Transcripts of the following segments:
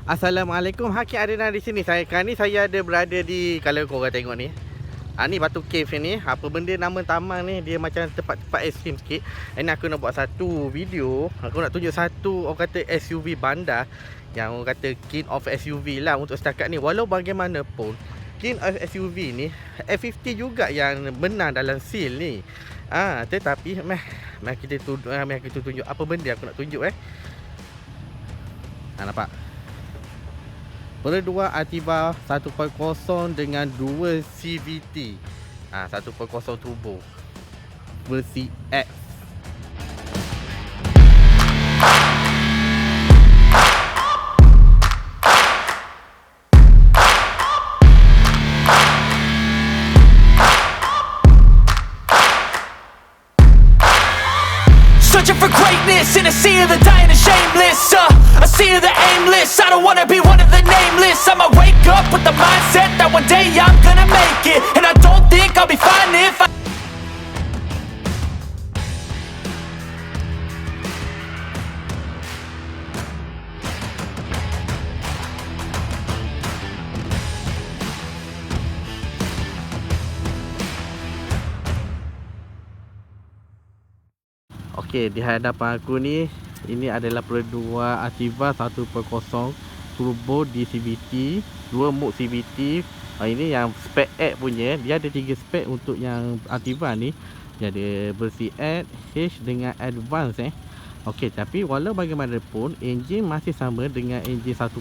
Assalamualaikum, Hakim Adnan di sini. Kali ni saya ada berada di, kalau korang tengok ni, ni Batu Cave ni. Apa benda nama taman ni, dia macam tempat-tempat ekstrim sikit. Ini aku nak buat satu video. Aku nak tunjuk satu orang kata SUV bandar, yang orang kata king of SUV lah untuk setakat ni. Walau bagaimanapun, king of SUV ni F50 juga yang menang dalam seal ni. Tetapi mari kita tunjuk apa benda aku nak tunjuk. Nampak? Berdua Altiva 1.0 dengan 2 CVT 1.0 turbo versi X. Searching for greatness in a sea of the dying and shameless, a sea of the aimless. I don't wanna be one of the nameless. I'ma wake up with the mindset that one day I'm gonna make it, and I don't think I'll be fine if I Okey, di hadapan aku ni, ini adalah Perdua Altiva 1.0 turbo di CVT, 2 mode CVT. Ini yang spek X punya. Dia ada 3 spek untuk yang Altiva ni. Dia ada versi X, H dengan Advance Okey, tapi walau bagaimanapun, enjin masih sama dengan enjin 1.0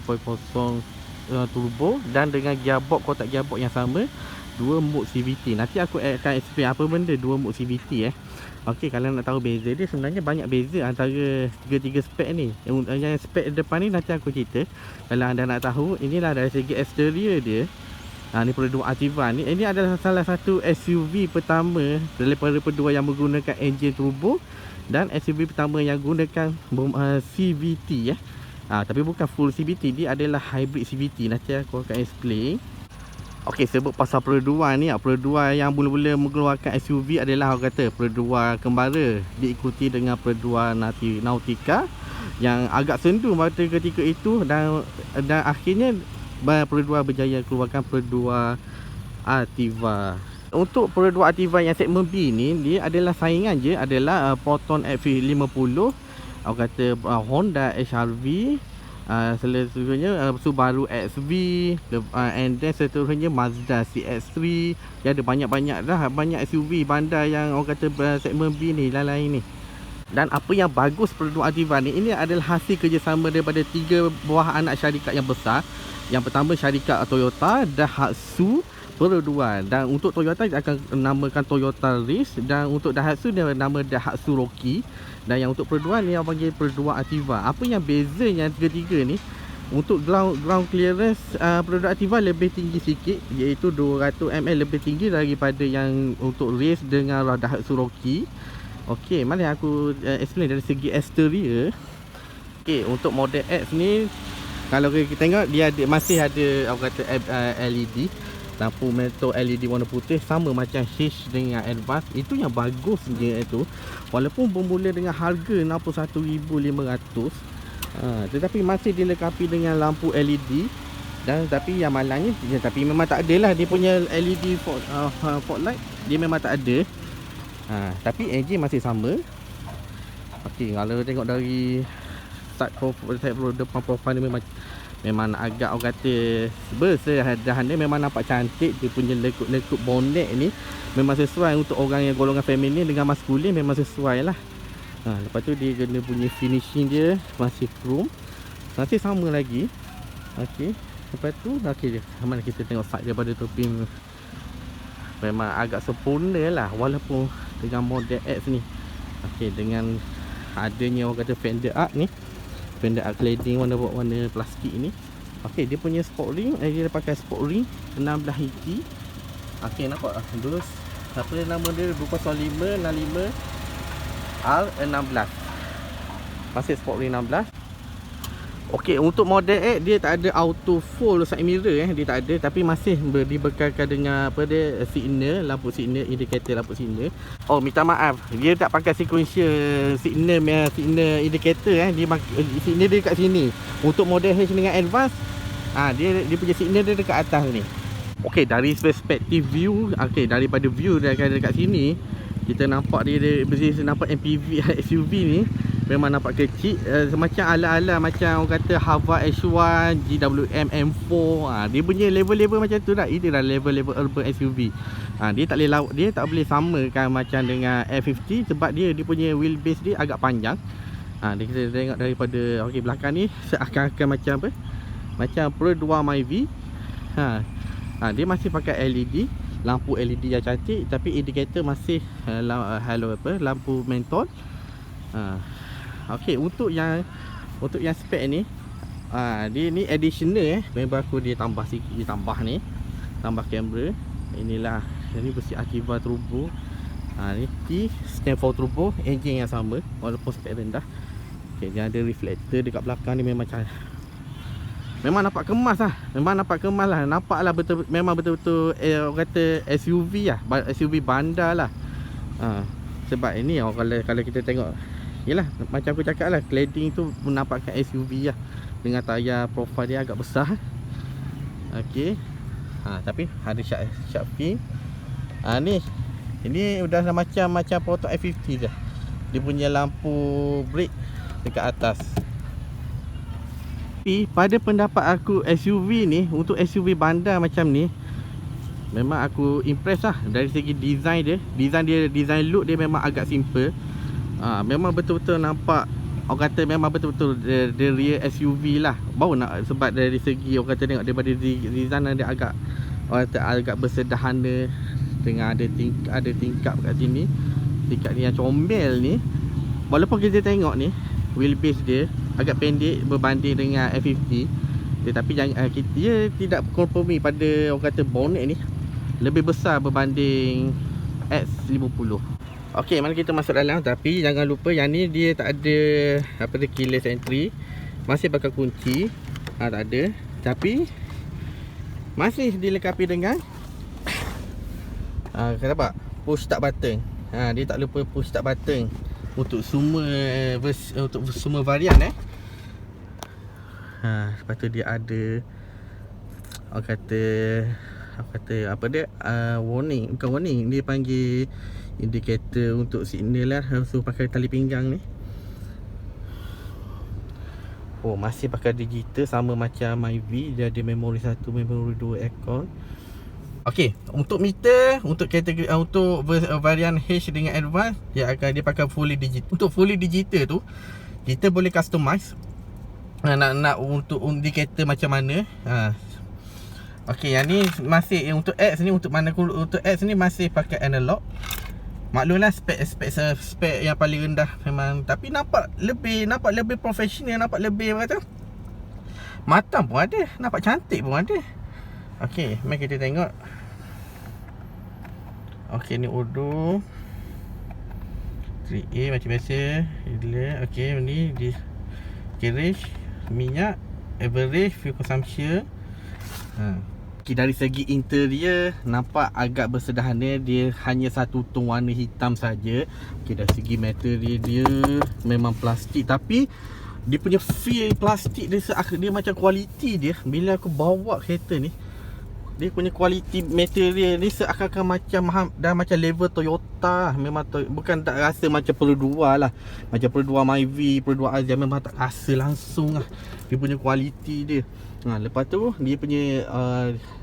turbo dan dengan gearbox, kotak gearbox yang sama, 2 mode CVT. Nanti aku akan explain apa benda 2 mode CVT Okey, kalau nak tahu beza dia, sebenarnya banyak beza antara tiga spek ni. Yang spek depan ni nanti aku cerita. Kalau anda nak tahu, inilah dari segi eksterior dia. Ni Perdua Altiva ni. Ini adalah salah satu SUV pertama daripada Perdua yang menggunakan enjin turbo, dan SUV pertama yang gunakan CVT tapi bukan full CVT, dia adalah hybrid CVT. Nanti aku akan explain. Okey, sebut pasal Perdua ni, Perdua yang mula-mula mengeluarkan SUV adalah orang kata Perdua kembara, diikuti dengan Perdua Nautica yang agak sendu pada ketika itu, dan akhirnya Perdua berjaya keluarkan Perdua Altiva. Untuk Perdua Altiva yang segmen B ni, dia adalah saingan je adalah Proton F50, orang kata Honda HR-V, seterusnya Subaru XV, and then seterusnya Mazda CX-3. Dia ada banyak-banyak dah, banyak SUV bandar yang orang kata segmen B ni, lain-lain ni. Dan apa yang bagus Perdua Altiva ni, ini adalah hasil kerjasama daripada 3 buah anak syarikat yang besar. Yang pertama syarikat Toyota, Daihatsu, Perdua. Dan untuk Toyota dia akan namakan Toyota Race, dan untuk Daihatsu dia nama Daihatsu Rocky. Dan yang untuk Perdua ni yang panggil Perdua Altiva. Apa yang bezanya tiga-tiga ni? Untuk ground clearance, Perdua Altiva lebih tinggi sikit, iaitu 200 ml lebih tinggi daripada yang untuk race dengan Daihatsu Rocky. Okey, mari aku explain dari segi eksterior. Okey, untuk model X ni, kalau kita tengok, dia masih ada orang kata LED, lampu metal LED warna putih, sama macam H dengan Advance. Itu yang bagus dia itu. Walaupun bermula dengan harga 61,500, tetapi masih dilengkapi dengan lampu LED. Dan tapi yang malangnya, tapi memang tak ada lah dia punya LED fog light, dia memang tak ada. Tapi enjin masih sama. Okey, kalau tengok dari side depan profile ni, memang agak orang kata bersederhana, memang nampak cantik. Dia punya lekuk bonnet ni memang sesuai untuk orang yang golongan feminin dengan maskulin, memang sesuai lah. Lepas tu dia kena punya finishing dia masih chrome, masih sama lagi. Okey, lepas tu okey, mana kita tengok side daripada topi, memang agak sempurna lah walaupun dengan model X ni. Okey, dengan adanya orang kata fender arc ni, fender arc cladding warna plastik ni. Okey, dia punya sport ring, dia pakai sport ring 16 inci. Okey, nampak terus apa nama dia, 205 65 R16, masih sport ring 16. Okey, untuk model X dia tak ada auto full side mirror dia tak ada, tapi masih dibekalkan dengan apa dia, signal, lampu signal, indikator lampu signal. Oh, minta maaf, dia tak pakai sequential signal indicator dia signal dia dekat sini. Untuk model H dengan advance, dia punya signal dia dekat atas ni. Okey, dari perspektif view, okey, daripada view dekat sini kita nampak dia nampak MPV SUV ni memang nampak kecil, macam ala-ala macam orang kata Hava H1, GWM M4. Dia punya level-level macam tu dah. Itu dah level-level urban SUV. Dia tak boleh samakan macam dengan F50 sebab dia punya wheelbase dia agak panjang. Kita tengok daripada belakang ni seakan-akan macam apa? Macam Pro 2 Myvi. Dia masih pakai LED, lampu LED yang cantik, tapi indikator masih lampu mentol. Okey, untuk yang spek ni, dia ni additional member aku dia tambah sikit, dia tambah kamera. Inilah, ini besi Akiva turbo. Ni T stand for turbo, engine yang sama walaupun spek rendah. Okey, dia ada reflektor dekat belakang ni, memang nampak kemas lah. Nampaklah betul, memang betul-betul orang kata SUV lah, SUV bandar lah. Sebab ini kalau kita tengok, yelah, macam aku cakap lah, cladding tu menampakkan SUV lah, dengan tayar profile dia agak besar. Okey. Tapi ada shark fin. Ini udah macam Proton F50 dah. Dia punya lampu brake dekat atas. Tapi pada pendapat aku, SUV ni, untuk SUV bandar macam ni, memang aku impress lah dari segi design dia. Design look dia memang agak simple. Memang betul-betul nampak, orang kata memang betul-betul the real SUV lah. Sebab dari segi orang kata tengok daripada design dia agak bersederhana, dengan ada tingkap kat sini. Tingkap ni yang comel ni, walaupun kita tengok ni wheelbase dia agak pendek berbanding dengan F50, tetapi dia tidak kompromi pada orang kata bonnet ni lebih besar berbanding X50. Okey, mari kita masuk dalam. Tapi jangan lupa yang ni dia tak ada keyless entry, masih pakai kunci. Tak ada, tapi masih dilengkapi dengan kenapa? Push start button. Dia tak lupa push start button untuk semua varian Lepas tu dia ada orang kata warning, bukan warning, dia panggil indikator untuk signal lah, so pakai tali pinggang ni. Masih pakai digital sama macam Myvi. Dia ada memori 1, memori 2 aircon. Okey, untuk meter, untuk kategori untuk varian H dengan advance, dia pakai fully digital. Untuk fully digital tu kita boleh customize nak untuk indikator macam mana. Okey, yang ni masih untuk X ni, untuk X ni masih pakai analog. Maklumlah spek yang paling rendah memang, tapi nampak lebih profesional, nampak lebih apa kata, matang pun ada, nampak cantik pun ada. Okey, mari kita tengok. Okey, ni Odo 3A macam biasa. Okey, ni di garage, minyak, average fuel consumption. Dari segi interior nampak agak bersederhana, dia hanya satu tone warna hitam saja. Dari segi material dia memang plastik, tapi dia punya feel plastik dia macam kualiti dia. Bila aku bawa kereta ni, dia punya kualiti material ni seakan-akan macam level Toyota. Memang bukan tak rasa macam Pro 2 lah, macam Pro 2 Myvi, Pro 2 Azia, memang tak rasa langsung lah dia punya kualiti dia. Lepas tu dia punya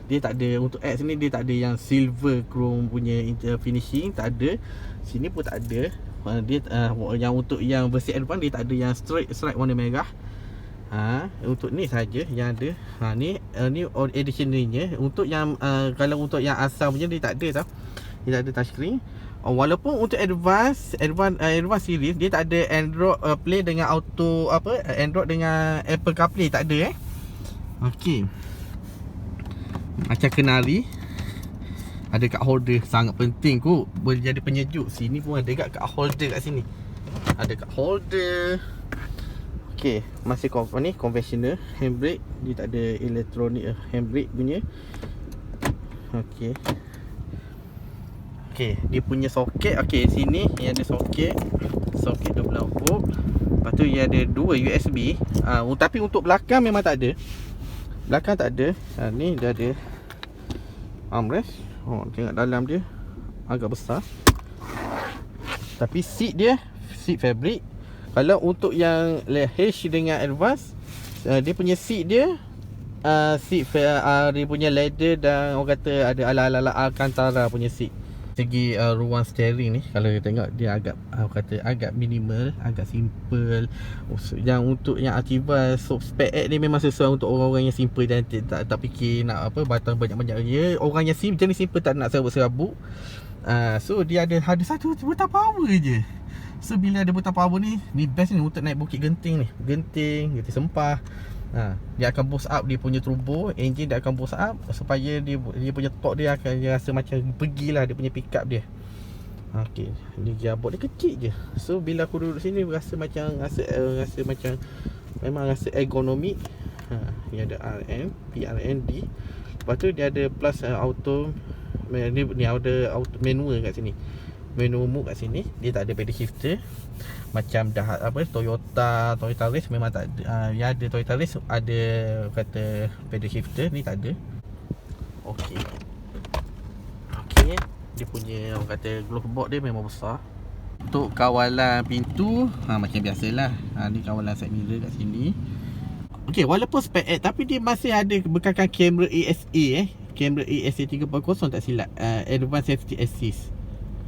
dia tak ada, untuk X ni dia tak ada yang silver chrome punya finishing, tak ada. Sini pun tak ada. Dia yang untuk yang versi advance dia tak ada yang stripe warna merah. Untuk ni saja yang ada. Ni additionalnya. Untuk yang kalau untuk yang asal punya dia tak ada tau. Dia tak ada touchscreen. Walaupun untuk advance series dia tak ada Android Play dengan auto Android dengan Apple CarPlay, tak ada Okey. Macam kenari, ada card holder, sangat penting kot, boleh jadi penyejuk. Sini pun ada card holder kat sini. Ada card holder. Okey, masih conventional handbrake. Dia tak ada elektronik handbrake punya. Okey. Okey, dia punya soket. Okey, sini ni ada soket 12 volt. Lepas tu dia ada 2 USB. Tapi untuk belakang memang tak ada. Belakang tak ada. Ni dia ada armrest. Tengok dalam dia agak besar. Tapi seat dia seat fabric. Kalau untuk yang H dengan Advance, dia punya seat dia dia punya leather dan orang kata ada ala-ala Alcantara punya seat. Segi ruang steering ni, kalau kita tengok dia agak agak minimal, agak simple. Yang untuk yang Activa Spec X ni memang sesuai untuk orang-orang yang simple dan tak fikir nak batang banyak-banyak. Dia orang yang jenis simple, tak nak serabut. So dia ada satu buta power je. So bila ada buta power ni best ni untuk naik bukit genting ni. Genting sempah. Dia akan boost up dia punya turbo, engine dia akan boost up supaya dia punya torque dia akan rasa macam pergilah dia punya pick up dia. Okey, ni gearbox dia kecil je. So bila aku duduk sini rasa macam memang rasa ergonomik. Dia ada RM, PRN, D. Lepas tu dia ada plus auto ni ada auto manual kat sini. Manual mode kat sini. Dia tak ada pedal shifter. Macam dah Toyota Race memang tak ada. Yang ada Toyota Race ada kata pedal shifter, ni tak ada. Okey. Dia punya orang kata glove box dia memang besar. Untuk kawalan pintu macam biasalah. Ni kawalan side mirror kat sini. Okey, walaupun Spec X tapi dia masih ada bekalkan kamera ASA kamera ASA 3.0 tak silap. Advanced Safety Assist.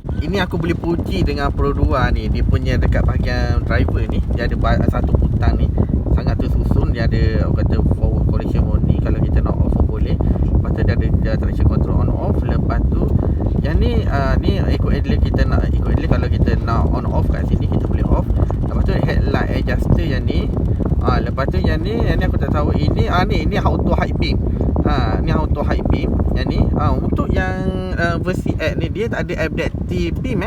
Ini aku boleh puji dengan Pro 2 ni. Dia punya dekat bahagian driver ni, dia ada satu butang ni sangat tersusun. Dia ada orang kata forward collision warning, kalau kita nak off boleh. Lepas tu dia ada traction control on off. Lepas tu yang ni ni eco idler, kita nak eco idler, kalau kita nak on off kat sini kita boleh off. Lepas tu headlight adjuster yang ni. Lepas tu yang ni aku tak tahu ini ni auto high beam. Ni auto high beam yang ni. Untuk yang versi X ni dia tak ada adaptive beam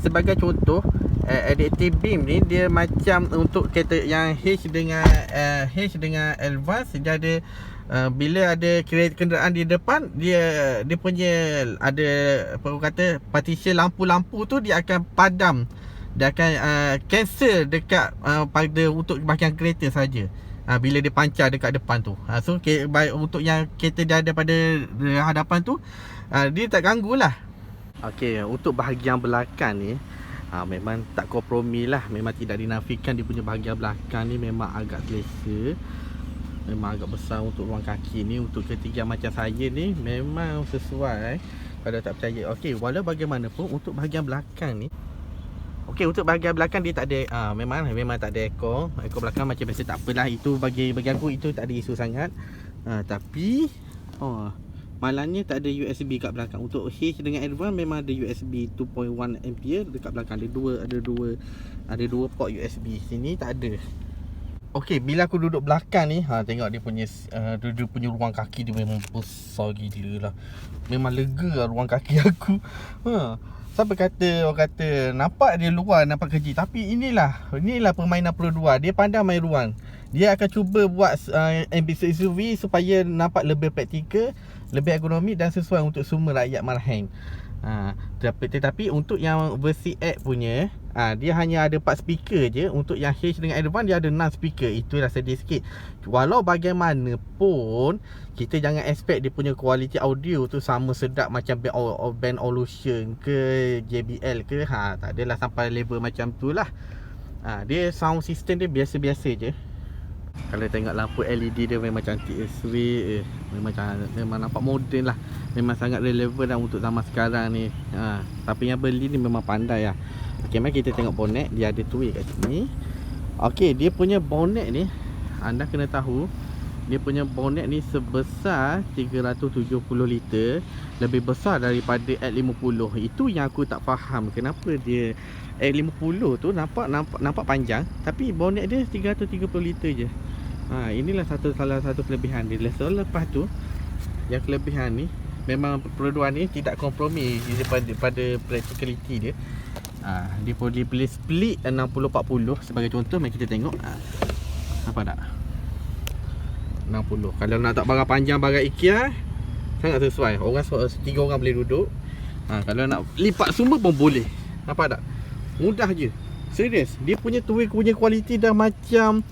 sebagai contoh. Adaptive beam ni dia macam untuk kereta yang H dengan Advance, dia ada bila ada kenderaan di depan, dia punya ada apa kata partition lampu-lampu tu dia akan padam. Dia akan cancel dekat pada untuk bahagian kereta saja. Bila dia pancar dekat depan tu. So untuk yang kereta dia ada pada hadapan tu, dia tak ganggu lah. Okey, untuk bahagian belakang ni memang tak kompromi lah. Memang tidak dinafikan dia punya bahagian belakang ni memang agak selesa. Memang agak besar untuk ruang kaki ni. Untuk ketiga macam saya ni memang sesuai. Kalau tak percaya. Okey, walau bagaimanapun untuk bahagian belakang ni, untuk bahagian belakang dia tak ada memang tak ada ekor belakang macam biasa, tak apalah. Itu bagi aku itu tak ada isu sangat. Tapi malangnya tak ada USB kat belakang. Untuk H dengan Advance memang ada USB 2.1 ampere dekat belakang. Ada dua port USB. Sini tak ada. Okey, bila aku duduk belakang ni, tengok dia punya ruang kaki dia memang besar gila lah. Memang lega lah ruang kaki aku. Siapa kata, orang kata nampak dia luar, nampak kecil. Tapi inilah permainan Pro 2. Dia pandai main ruang. Dia akan cuba buat ambitious SUV supaya nampak lebih praktikal, lebih ergonomik dan sesuai untuk semua rakyat marhaen. Tetapi untuk yang versi X punya, dia hanya ada 4 speaker je. Untuk yang H dengan Advance dia ada 6 speaker. Itulah sedih sikit. Walau bagaimanapun, kita jangan expect dia punya kualiti audio tu sama sedap macam Bang Olufsen ke JBL ke. Tak adalah sampai level macam tu lah. Dia sound system dia biasa-biasa je. Kalau tengok lampu LED dia memang cantik, sweet. Memang nampak moden lah. Memang sangat relevan lah untuk zaman sekarang ni. Tapi yang beli ni memang pandai lah. Okey, mari kita tengok bonnet. Dia ada tweet kat sini. Okey, dia punya bonnet ni, anda kena tahu, dia punya bonnet ni sebesar 370 liter. Lebih besar daripada X50. Itu yang aku tak faham. Kenapa dia X50 tu nampak panjang, tapi bonnet dia 330 liter je. Inilah salah satu kelebihan dia. Lepas tu, yang kelebihan ni memang Pro 2 ni tidak kompromi pada practicality dia. Dia boleh split 60-40 sebagai contoh. Mari kita tengok. Nampak tak? 60. Kalau nak tak barang panjang, barang IKEA, sangat sesuai. Orang 3 orang boleh duduk. Kalau nak lipat semua pun boleh. Nampak tak? Mudah je. Serius. Dia punya punya kualiti dah macam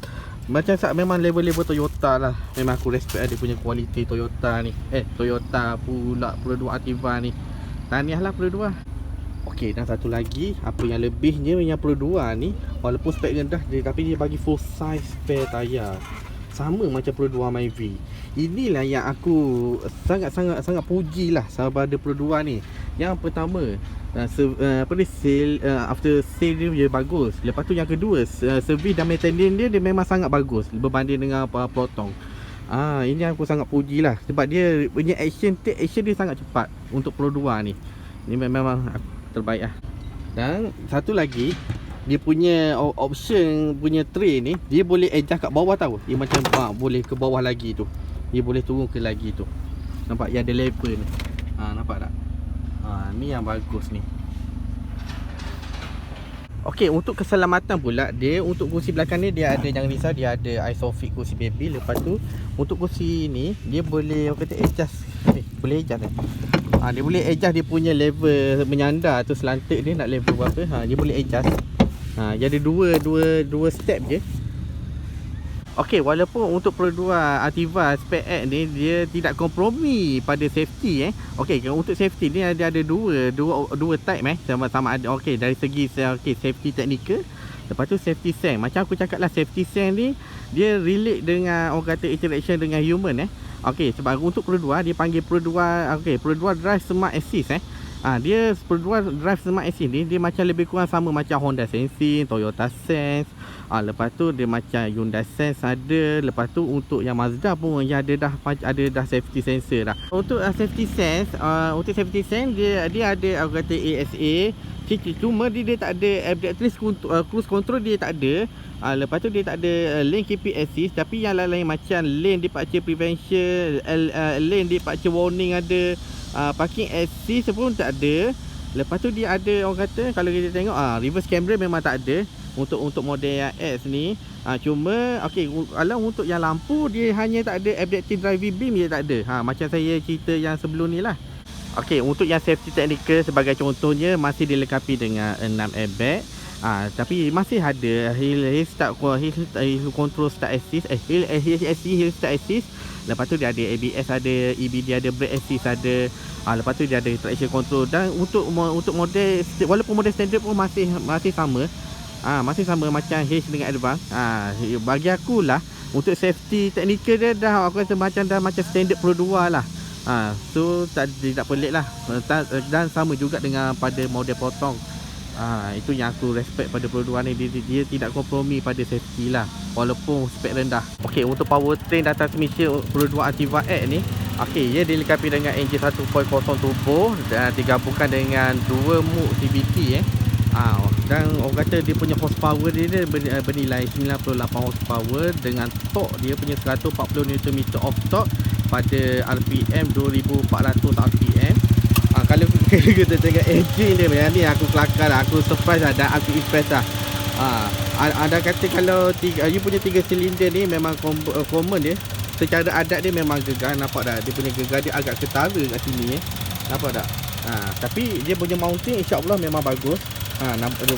memang level-level Toyota lah. Memang aku respect dia punya kualiti Toyota ni. Toyota pula Pro2 Ativa ni. Tahniah lah Pro2. Okey, dan satu lagi, apa yang lebihnya yang Pro2 ni, walaupun spek rendah dia, tapi dia bagi full size spare tayar. Sama macam Pro2 Myvi. Inilah yang aku sangat pujilah pada Pro2 ni. Yang pertama, after sale dia bagus. Lepas tu yang kedua, servis dan maintenance dia memang sangat bagus berbanding dengan Proton. Ini aku sangat pujilah sebab dia punya action dia sangat cepat untuk Pro2 ni. Ini memang terbaik lah. Dan satu lagi, dia punya option punya tray ni, dia boleh adjust kat bawah tahu. Dia macam boleh ke bawah lagi tu. Dia boleh turun ke lagi tu. Nampak yang ada level ni. Nampak tak? Ni yang bagus ni. Okey, untuk keselamatan pula, dia untuk kursi belakang ni dia ada, jangan risau, dia ada Isofix kursi baby. Lepas tu untuk kursi ni dia boleh kata adjust. Boleh adjust dia boleh adjust dia punya level menyandar tu, selantik dia nak level berapa. Dia boleh adjust. Dia ada dua step je. Okey, walaupun untuk Pro2 Ativa Spec X ni dia tidak kompromi pada safety Okey, untuk safety ni ada dua type sama-sama ada. Okey, dari segi safety technical. Lepas tu safety sense. Macam aku cakap lah, safety sense ni dia relate dengan orang kata interaction dengan human Okey, sebab untuk Pro2 dia panggil Pro2 Drive Smart Assist dia Pro2 Drive Smart Assist ni dia macam lebih kurang sama macam Honda Sensing, Toyota Sense. Lepas tu dia macam Hyundai Sense ada. Lepas tu untuk yang Mazda pun yang ada dah safety sensor dah. Untuk safety sense, dia ada orang kata ASA. Cuma dia tak ada adaptive cruise control, dia tak ada. Lepas tu dia tak ada lane keeping assist. Tapi yang lain-lain macam lane departure prevention, lane departure warning ada, parking assist pun tak ada. Lepas tu dia ada orang kata, kalau kita tengok reverse camera memang tak ada untuk model yang X ni. Cuma okey, kalau untuk yang lampu dia hanya tak ada adaptive driving beam, dia tak ada. Macam saya cerita yang sebelum ni lah. Okey, untuk yang safety technical sebagai contohnya masih dilengkapi dengan 6 airbag. Tapi masih ada hill control start assist, hill start assist. Lepas tu dia ada ABS, ada EBD, ada brake assist ada. Lepas tu dia ada traction control. Dan untuk model, walaupun model standard pun masih sama. Masih sama macam H dengan Advance. Bagi aku lah, untuk safety technical dia dah aku rasa macam standard Pro2 lah. So tidak pelik lah. Dan sama juga dengan pada model Proton. Itu yang aku respect pada Pro2 ni. Dia tidak kompromi pada safety lah, walaupun spek rendah. Okey, untuk powertrain dan transmission Pro2 Ativa X ni, okey, dia dilengkapi dengan enjin 1.0 turbo dan digabungkan dengan 2 mode CVT dan orang kata dia punya horsepower dia bernilai 98 horsepower dengan torque dia punya 140 Nm of torque pada RPM 2400 RPM. Kalau kita tengok engine dia ni, aku kelakar lah, aku surprise lah dan aku impress lah. Ada kata kalau you punya 3 silinder ni memang common dia. Secara adat dia memang gegar, nampak tak? Dia punya gegar dia agak ketara kat sini nampak tak? Tapi dia punya mounting insya-Allah memang bagus.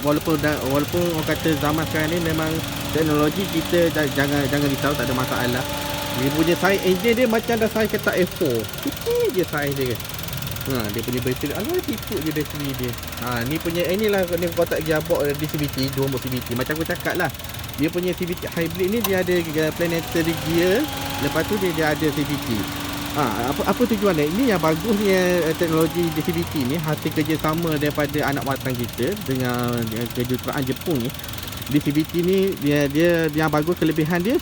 Walaupun orang kata zaman sekarang ni memang teknologi kita jangan risau, tak ada masalah. Dia punya size engine dia macam dah size ketak F4. Kecil je size dia. Dia punya bateri, tipu je bateri dia. Ni punya inilah ni kotak gearbox di CVT, 2 mode CVT. Macam aku cakap lah, dia punya CVT hybrid ni dia ada planetary gear. Lepas tu dia ada CVT. Apa tujuan dia? Ini yang bagusnya teknologi di CVT ni, hasil kerjasama daripada anak watan kita dengan kejuruteraan Jepun ni. Di CVT ni dia yang bagus, kelebihan dia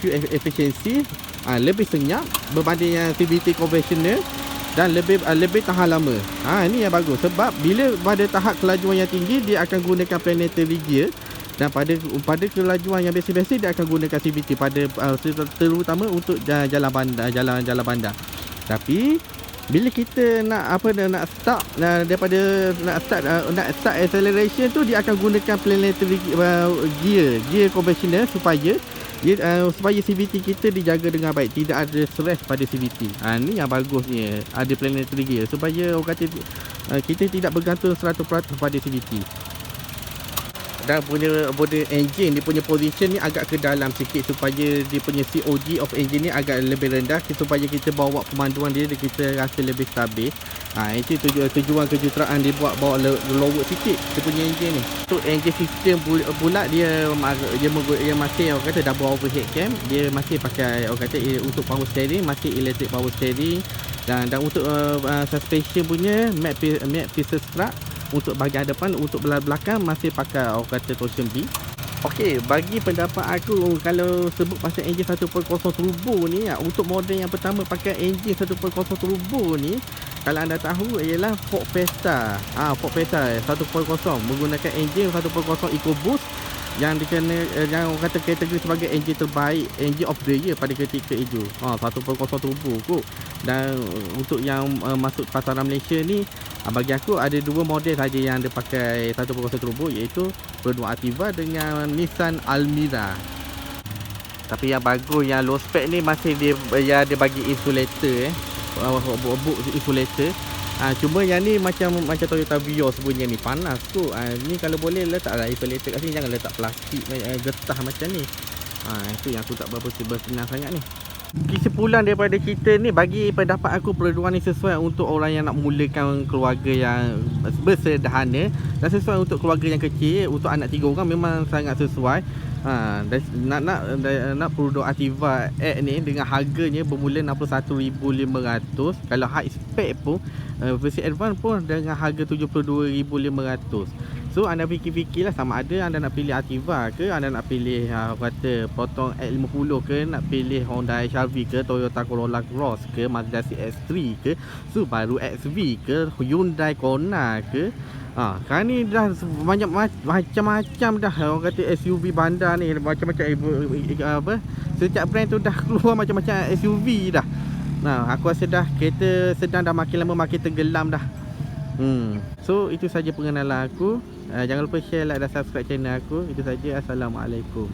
fuel efficiency lebih senyap berbanding yang CVT konvensional dan lebih tahan lama. Ini yang bagus sebab bila pada tahap kelajuan yang tinggi dia akan gunakan planetary gear, dan pada kelajuan yang biasa-biasa dia akan gunakan CVT pada terutama untuk jalan bandar. Tapi Bila kita nak nak start daripada nak start acceleration tu, dia akan gunakan planetary gear conventional supaya CVT kita dijaga dengan baik, tidak ada stress pada CVT. Ni yang bagusnya ada planetary gear, supaya orang kata kita tidak bergantung 100% pada CVT. Dan punya body engine, dia punya position ni agak ke dalam sikit supaya dia punya COG of engine ni agak lebih rendah, supaya kita bawa pemanduan dia kita rasa lebih stabil. Itu tujuan kejuruteraan dia bawa lower sikit dia punya engine ni. Untuk engine system pula dia masih orang kata double overhead cam, dia masih pakai orang kata untuk power steering masih electric power steering, dan untuk suspension punya matte pistol strut. Untuk bahagian depan, untuk belakang masih pakai orang kata torsion B. Okey, bagi pendapat aku, kalau sebut pasal enjin 1.0 turbo ni, untuk model yang pertama pakai enjin 1.0 turbo ni, kalau anda tahu ialah Ford Fiesta. Ford Fiesta 1.0 menggunakan enjin 1.0 EcoBoost yang yang orang kata kategori sebagai enjin terbaik, enjin of the year pada ketika itu. 1.0 turbo kot. Dan untuk yang masuk pasaran Malaysia ni, bagi aku ada dua model saja yang dia pakai 1.0 turbo, iaitu Renault Ativa dengan Nissan Almera. Tapi yang bagus, yang low spec ni masih dia bagi insulator book insulator. Cuma yang ni macam Toyota Vios punya ni panas tu. Ni kalau boleh letaklah insulator kat sini, jangan letak plastik getah macam ni. Itu yang aku tak berapa senang sangat ni. Kesimpulan daripada kita ni, bagi pendapat aku perluan ni sesuai untuk orang yang nak mulakan keluarga yang bersederhana, dan sesuai untuk keluarga yang kecil. Untuk anak 3 orang memang sangat sesuai. Nak Renault Ativa X ni dengan harganya bermula 61,500. Kalau high spec pun versi advance pun dengan harga 72,500. So anda fikir-fikirlah sama ada anda nak pilih Ativa ke, anda nak pilih kata potong X50 ke, nak pilih Honda HR-V ke, Toyota Corolla Cross ke, Mazda CX-3 ke, Subaru XV ke, Hyundai Kona ke. Sekarang ni dah banyak macam-macam dah orang kata SUV bandar ni, macam-macam setiap brand tu dah keluar macam-macam SUV dah. Aku rasa dah kereta sedang dah makin lama makin tenggelam dah. So itu saja pengenalan aku. Jangan lupa share, like dan subscribe channel aku. Itu saja. Assalamualaikum.